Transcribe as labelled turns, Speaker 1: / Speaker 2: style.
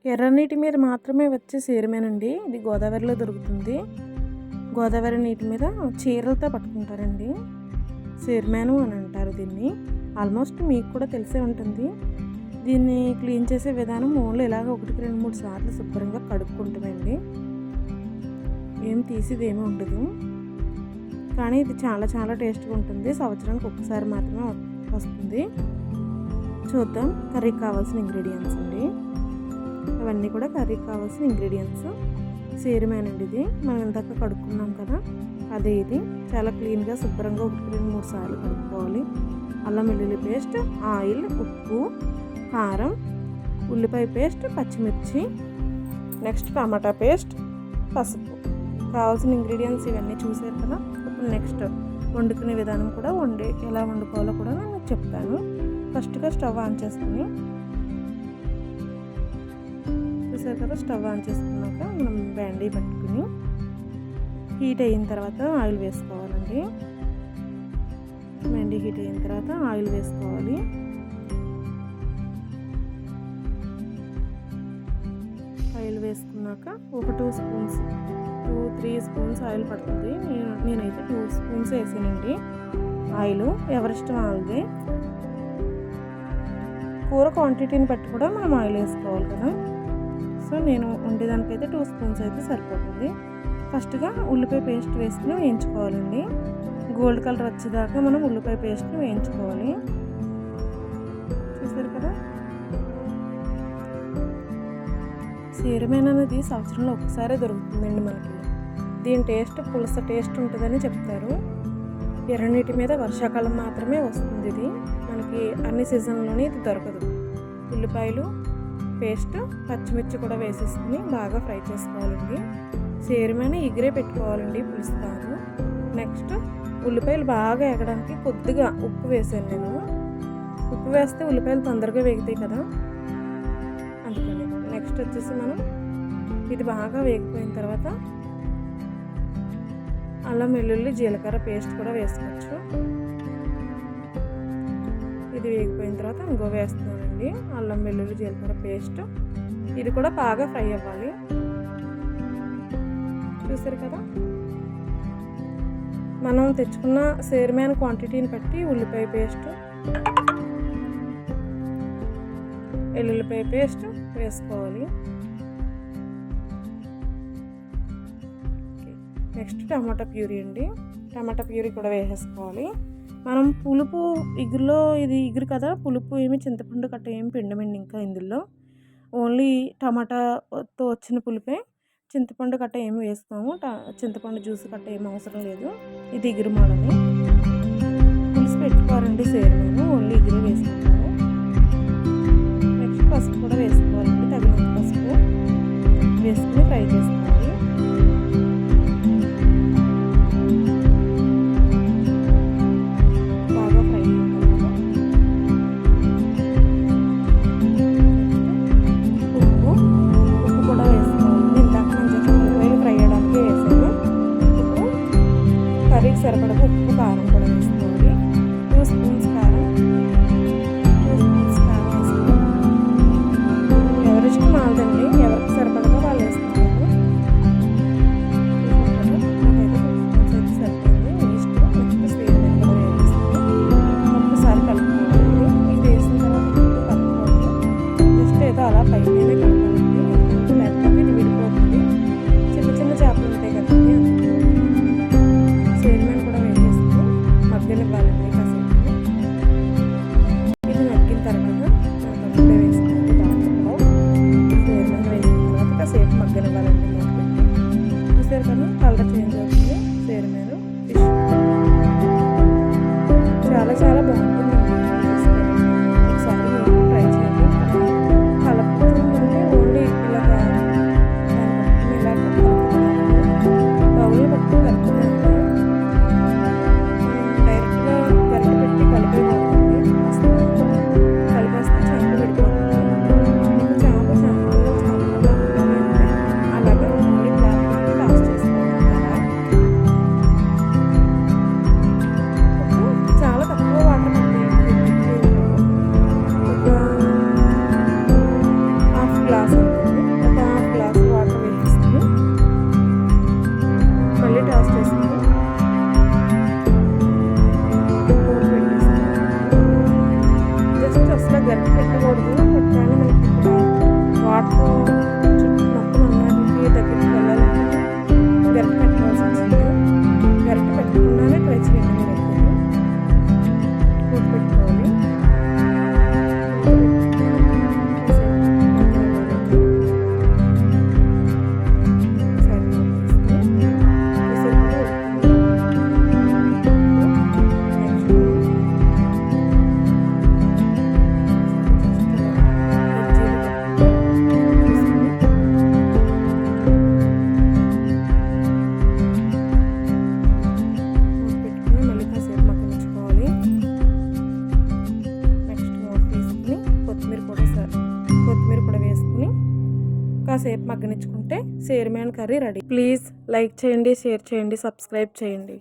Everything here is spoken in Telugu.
Speaker 1: ఎర్ర నీటి మీద మాత్రమే వచ్చే సీరమేనండి. ఇది గోదావరిలో దొరుకుతుంది. గోదావరి నీటి మీద చీరలతో పట్టుకుంటారండి. సీరమేను అని అంటారు దీన్ని. ఆల్మోస్ట్ మీకు కూడా తెలిసే ఉంటుంది. దీన్ని క్లీన్ చేసే విధానం ఓన్లీ ఇలాగ 1-2-3 సార్లు శుభ్రంగా కడుక్కుంటామండి. ఏం తీసేది ఏమీ ఉండదు. కానీ ఇది చాలా చాలా టేస్ట్గా ఉంటుంది. సంవత్సరానికి ఒక్కసారి మాత్రమే వస్తుంది. చూద్దాం కర్రీకి కావాల్సిన ఇంగ్రీడియంట్స్ అండి. అవన్నీ కూడా కర్రీకి కావాల్సిన ఇంగ్రీడియంట్స్. సీరమేనండి ఇది. మనం ఇందాక కడుక్కున్నాం కదా, అదే ఇది. చాలా క్లీన్గా శుభ్రంగా 1-2-3 సార్లు కడుక్కోవాలి. అల్లం వెల్లుల్లి పేస్ట్, ఆయిల్, ఉప్పు, కారం, ఉల్లిపాయ పేస్ట్, పచ్చిమిర్చి, నెక్స్ట్ టమాటా పేస్ట్, పసుపు. కావాల్సిన ఇంగ్రీడియంట్స్ ఇవన్నీ చూసారు కదా. ఇప్పుడు నెక్స్ట్ వండుకునే విధానం కూడా ఎలా వండుకోవాలో కూడా నేను చెప్తాను. ఫస్ట్గా స్టవ్ ఆన్ చేసుకుని, చూసారు కదా, స్టవ్ ఆన్ చేసుకున్నాక మనం బ్యాండీ పెట్టుకుని హీట్ అయిన తర్వాత ఆయిల్ వేసుకోవాలండి. బ్యాండీ హీట్ అయిన తర్వాత ఆయిల్ వేసుకోవాలి. ఆయిల్ వేసుకున్నాక ఒక 2-3 స్పూన్స్ ఆయిల్ పడుతుంది. నేనైతే 2 స్పూన్స్ వేసానండి ఆయిల్. ఎవరిష్టం వాళ్ళదే. కూర క్వాంటిటీని బట్టి కూడా మనం ఆయిల్ వేసుకోవాలి కదా. సో నేను వండేదానికైతే 2 స్పూన్స్ అయితే సరిపోతుంది. ఫస్ట్గా ఉల్లిపాయ పేస్ట్ వేసుకుని వేయించుకోవాలండి. గోల్డ్ కలర్ వచ్చేదాకా మనం ఉల్లిపాయ పేస్ట్ని వేయించుకోవాలి. చూసారు కదా. సీరమేన్ అనేది సంవత్సరంలో ఒక్కసారే దొరుకుతుందండి మనకి. దీని టేస్ట్ పులస టేస్ట్ ఉంటుందని చెప్తారు. ఎర్రనీటి మీద వర్షాకాలం మాత్రమే వస్తుంది ఇది. మనకి అన్ని సీజన్లోనే ఇది దొరకదు. ఉల్లిపాయలు పేస్ట్, పచ్చిమిర్చి కూడా వేసేసుకుని బాగా ఫ్రై చేసుకోవాలండి. సీరమేన్ ఎగిరే పెట్టుకోవాలండి, పులుసు కాదు. నెక్స్ట్ ఉల్లిపాయలు బాగా ఎగడానికి కొద్దిగా ఉప్పు వేసాను నేను. ఉప్పు వేస్తే ఉల్లిపాయలు తొందరగా వేగుతాయి కదా, అందుకని. నెక్స్ట్ వచ్చేసి మనం ఇది బాగా వేగిపోయిన తర్వాత అల్లం వెల్లుల్లి జీలకర్ర పేస్ట్ కూడా వేసుకోవచ్చు. ఇది వేగిపోయిన తర్వాత ఇంకో వేస్తున్నానండి అల్లం వెల్లుల్లి జీలకర్ర పేస్ట్. ఇది కూడా బాగా ఫ్రై అవ్వాలి. చూసారు కదా. మనం తెచ్చుకున్న సీరమేన్ క్వాంటిటీని బట్టి ఉల్లిపాయ పేస్ట్, వెల్లుల్లిపాయ పేస్ట్ వేసుకోవాలి. నెక్స్ట్ టమాటా ప్యూరీ అండి. టమాటా ప్యూరీ కూడా వేసేసుకోవాలి. మనం పులుపు ఇగురులో, ఇది ఇగురు కదా, పులుపు ఏమి చింతపండు కట్ట ఏమి పిండమండి ఇంకా ఇందులో. ఓన్లీ టమాటాతో వచ్చిన పులుపే. చింతపండు కట్ట ఏమి వేస్తాము, చింతపండు జ్యూస్ కట్ట ఏమి అవసరం లేదు. ఇది ఇగురు మాలని పులుసు పెట్టుకోవాలండి. సీరమేన్ ఓన్లీ ఇగురు వేసుకుంటాము. నెక్స్ట్ పసుపు కూడా వేసుకోవాలండి, తగినంత పసుపు వేసుకుని ఫ్రై చేసుకోవాలి. బాగా ఫ్రై అయిన తర్వాత ఉప్పు కూడా వేసుకోవాలి. ఇందాక నేను జస్ట్ ఉల్లిపాయలు ఫ్రై చేయడానికి వేసాను. ఇప్పుడు కర్రీకి సరిపడగా ఉప్పు, కారం కూడా వేసుకోవాలి. 2 స్పూన్స్ కారం వేసుకోవాలి. ఎవరిష్టం వాళ్ళదండి, ఎవరికి సరిపడగా వాళ్ళు వేసుకోవాలి. వాటర్ మొత్తం అన్నానికి దగ్గరికి వెళ్ళాలంటే గరిటె పెట్టుకోవాల్సి వచ్చింది. గరిటె పెట్టకుండానే ట్రై చేయండి మీరు ఎప్పుడు. మూత పెట్టుకోవాలి. కొత్తిమీర కూడా వేసుకుని కాసేపు మగ్గనిచ్చుకుంటే సేర్మేన్ కర్రీ రెడీ. ప్లీజ్ లైక్ చేయండి, షేర్ చేయండి, సబ్స్క్రైబ్ చేయండి.